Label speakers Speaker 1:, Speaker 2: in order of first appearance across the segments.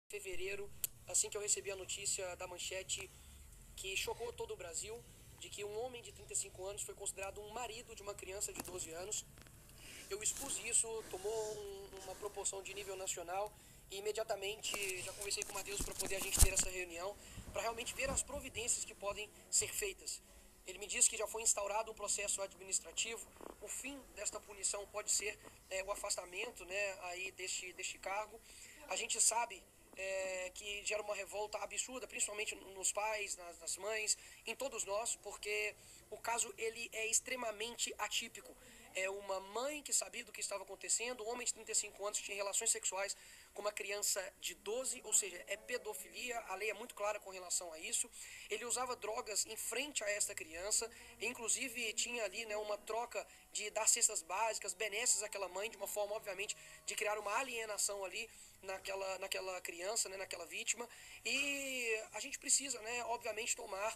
Speaker 1: Fevereiro, assim que eu recebi a notícia da manchete que chocou todo o Brasil, de que um homem de 35 anos foi considerado um marido de uma criança de 12 anos. Eu expus isso, tomou uma proporção de nível nacional e imediatamente já conversei com o Matheus para poder a gente ter essa reunião, para realmente ver as providências que podem ser feitas. Ele me disse que já foi instaurado um processo administrativo. O fim desta punição pode ser o afastamento, né, aí deste cargo. A gente sabe que gera uma revolta absurda, principalmente nos pais, nas mães, em todos nós, porque o caso ele é extremamente atípico. É uma mãe que sabia do que estava acontecendo, um homem de 35 anos que tinha relações sexuais com uma criança de 12, ou seja, é pedofilia, a lei é muito clara com relação a isso. Ele usava drogas em frente a esta criança, inclusive tinha ali, né, uma troca de dar cestas básicas, benesses àquela mãe, de uma forma, obviamente, de criar uma alienação ali naquela criança, né, naquela vítima. E a gente precisa, né, obviamente, tomar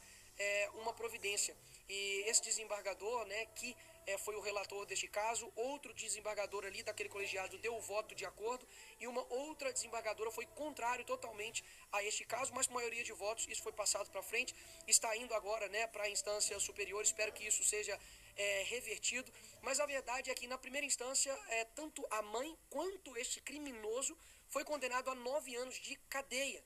Speaker 1: uma providência. E esse desembargador, né, que foi o relator deste caso, outro desembargador ali daquele colegiado deu o voto de acordo e uma outra desembargadora foi contrário totalmente a este caso, mas com maioria de votos isso foi passado para frente, está indo agora, né, para a instância superior. Espero que isso seja revertido, mas a verdade é que na primeira instância tanto a mãe quanto este criminoso foi condenado a 9 anos de cadeia.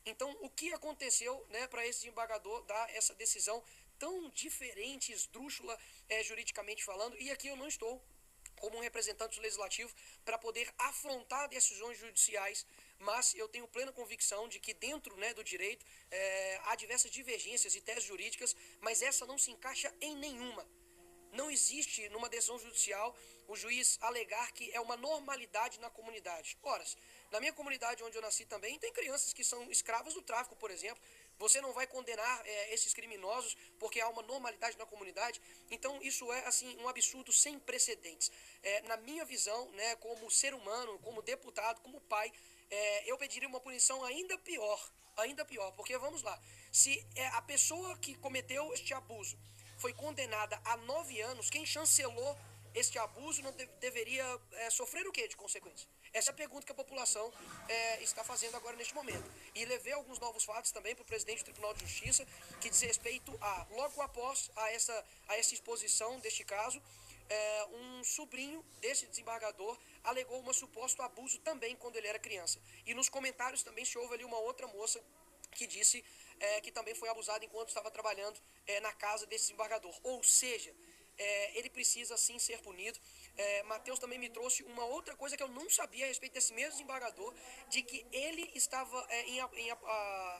Speaker 1: Então, o que aconteceu, né, para esse desembargador dar essa decisão tão diferente, esdrúxula, juridicamente falando? E aqui eu não estou como um representante legislativo para poder afrontar decisões judiciais, mas eu tenho plena convicção de que dentro, né, do direito há diversas divergências e teses jurídicas, mas essa não se encaixa em nenhuma. Não existe numa decisão judicial o juiz alegar que é uma normalidade na comunidade. Ora, na minha comunidade onde eu nasci também tem crianças que são escravas do tráfico, por exemplo. Você não vai condenar esses criminosos porque há uma normalidade na comunidade. Então isso é assim um absurdo sem precedentes. Na minha visão, né, como ser humano, como deputado, como pai, eu pediria uma punição ainda pior, porque vamos lá, se a pessoa que cometeu este abuso foi condenada a 9 anos, quem chancelou este abuso não deveria sofrer o que de consequência? Essa é a pergunta que a população está fazendo agora neste momento. E levei alguns novos fatos também para o presidente do Tribunal de Justiça, que diz respeito a, logo após a essa exposição deste caso, um sobrinho desse desembargador alegou um suposto abuso também quando ele era criança. E nos comentários também se houve ali uma outra moça que disse que também foi abusado enquanto estava trabalhando na casa desse desembargador. Ou seja, ele precisa sim ser punido. Matheus também me trouxe uma outra coisa que eu não sabia a respeito desse mesmo desembargador, de que ele estava,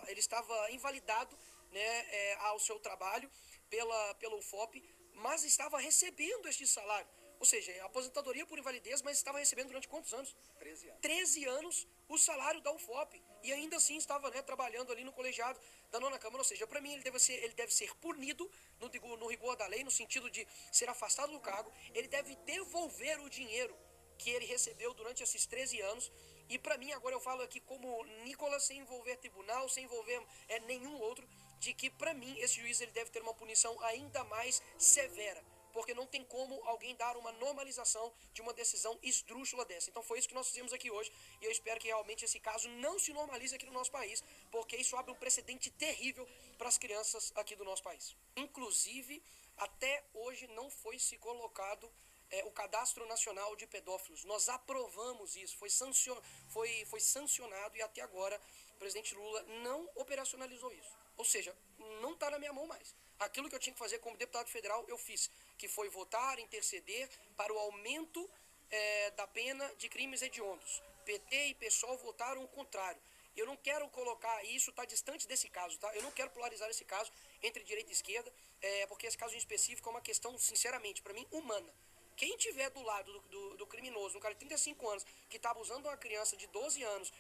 Speaker 1: ele estava invalidado, né, ao seu trabalho pela UFOP, mas estava recebendo este salário. Ou seja, aposentadoria por invalidez, mas estava recebendo durante quantos anos? 13 anos. 13 anos o salário da UFOP. E ainda assim estava, né, trabalhando ali no colegiado da nona Câmara. Ou seja, para mim ele deve ser punido no rigor da lei, no sentido de ser afastado do cargo. Ele deve devolver o dinheiro que ele recebeu durante esses 13 anos. E para mim, agora eu falo aqui como Nicolas, sem envolver tribunal, sem envolver nenhum outro, de que para mim esse juiz ele deve ter uma punição ainda mais severa, porque não tem como alguém dar uma normalização de uma decisão esdrúxula dessa. Então foi isso que nós fizemos aqui hoje, e eu espero que realmente esse caso não se normalize aqui no nosso país, porque isso abre um precedente terrível para as crianças aqui do nosso país. Inclusive, até hoje não foi se colocado o Cadastro Nacional de Pedófilos. Nós aprovamos isso, foi sancionado e até agora o presidente Lula não operacionalizou isso. Ou seja, não está na minha mão mais. Aquilo que eu tinha que fazer como deputado federal, eu fiz, que foi votar, interceder para o aumento da pena de crimes hediondos. PT e PSOL votaram o contrário. Eu não quero colocar isso, está distante desse caso, tá? Eu não quero polarizar esse caso entre direita e esquerda, porque esse caso em específico é uma questão, sinceramente, para mim, humana. Quem tiver do lado do criminoso, um cara de 35 anos, que está abusando de uma criança de 12 anos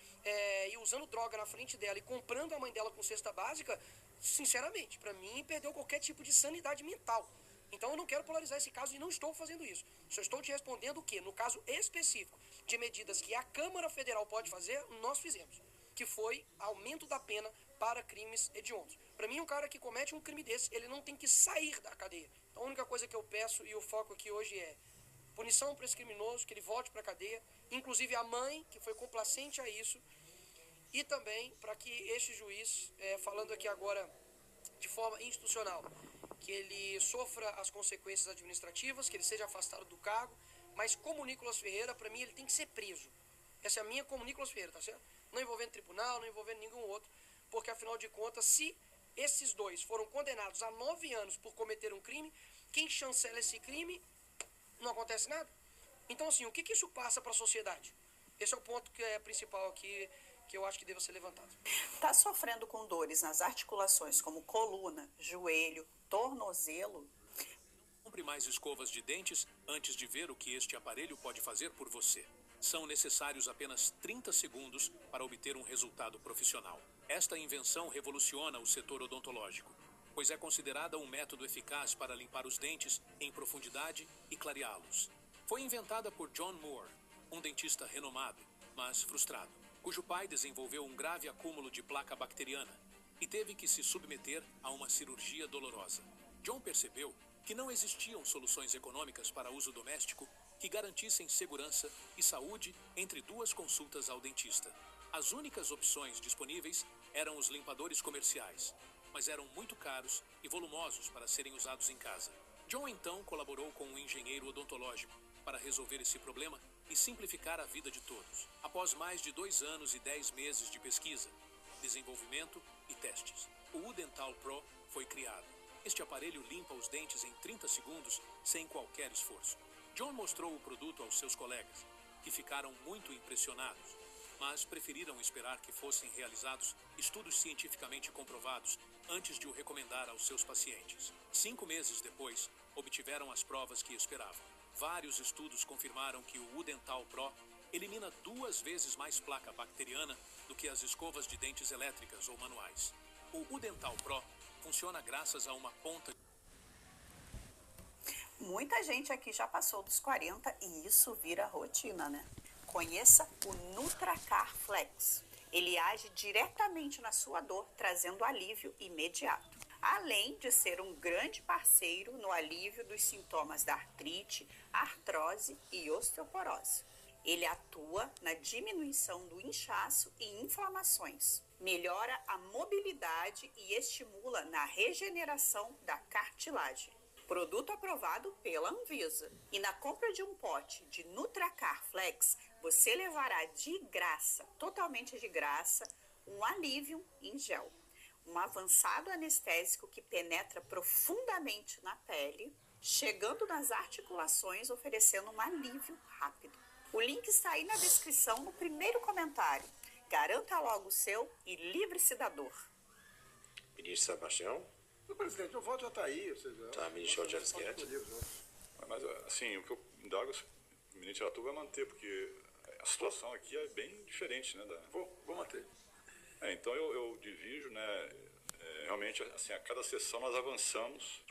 Speaker 1: e usando droga na frente dela e comprando a mãe dela com cesta básica, sinceramente, para mim, perdeu qualquer tipo de sanidade mental. Então eu não quero polarizar esse caso e não estou fazendo isso. Só estou te respondendo o que, no caso específico de medidas que a Câmara Federal pode fazer, nós fizemos, que foi aumento da pena para crimes hediondos. Para mim, um cara que comete um crime desse, ele não tem que sair da cadeia. Então, a única coisa que eu peço e o foco aqui hoje é punição para esse criminoso, que ele volte para a cadeia, inclusive a mãe, que foi complacente a isso, e também para que este juiz, falando aqui agora de forma institucional, que ele sofra as consequências administrativas, que ele seja afastado do cargo, mas como Nicolas Ferreira, para mim, ele tem que ser preso. Essa é a minha como Nicolas Ferreira, tá certo? Não envolvendo tribunal, não envolvendo nenhum outro, porque afinal de contas, se esses dois foram condenados a 9 anos por cometer um crime, quem chancela esse crime, não acontece nada. Então, assim, o que isso passa para a sociedade? Esse é o ponto que é principal aqui, que eu acho que deva ser levantado.
Speaker 2: Está sofrendo com dores nas articulações como coluna, joelho, tornozelo?
Speaker 3: Compre mais escovas de dentes antes de ver o que este aparelho pode fazer por você. São necessários apenas 30 segundos para obter um resultado profissional. Esta invenção revoluciona o setor odontológico, pois é considerada um método eficaz para limpar os dentes em profundidade e clareá-los. Foi inventada por John Moore, um dentista renomado, mas frustrado, cujo pai desenvolveu um grave acúmulo de placa bacteriana e teve que se submeter a uma cirurgia dolorosa. John percebeu que não existiam soluções econômicas para uso doméstico que garantissem segurança e saúde entre 2 consultas ao dentista. As únicas opções disponíveis eram os limpadores comerciais, mas eram muito caros e volumosos para serem usados em casa. John então colaborou com um engenheiro odontológico para resolver esse problema e simplificar a vida de todos. Após mais de 2 anos e 10 meses de pesquisa, desenvolvimento e testes, o U-Dental Pro foi criado. Este aparelho limpa os dentes em 30 segundos sem qualquer esforço. John mostrou o produto aos seus colegas, que ficaram muito impressionados, mas preferiram esperar que fossem realizados estudos cientificamente comprovados antes de o recomendar aos seus pacientes. 5 meses depois, obtiveram as provas que esperavam. Vários estudos confirmaram que o U-Dental Pro elimina 2 vezes mais placa bacteriana do que as escovas de dentes elétricas ou manuais. O U-Dental Pro funciona graças a uma ponta.
Speaker 2: Muita gente aqui já passou dos 40 e isso vira rotina, né? Conheça o Nutracar Flex. Ele age diretamente na sua dor, trazendo alívio imediato. Além de ser um grande parceiro no alívio dos sintomas da artrite, artrose e osteoporose. Ele atua na diminuição do inchaço e inflamações, melhora a mobilidade e estimula na regeneração da cartilagem. Produto aprovado pela Anvisa. E na compra de um pote de Nutracar Flex, você levará de graça, totalmente de graça, um alívio em gel. Um avançado anestésico que penetra profundamente na pele, chegando nas articulações, oferecendo um alívio rápido. O link está aí na descrição, no primeiro comentário. Garanta logo o seu e livre-se da dor.
Speaker 4: Ministro Sebastião?
Speaker 5: Presidente, o voto já está aí.
Speaker 4: Tá, ministro Algero Schietti.
Speaker 6: Mas, assim, o que eu indago, o ministro Arthur vai manter, porque a situação aqui é bem diferente, né?
Speaker 5: Vou manter.
Speaker 6: Então, eu divido, né? Realmente, assim, a cada sessão nós avançamos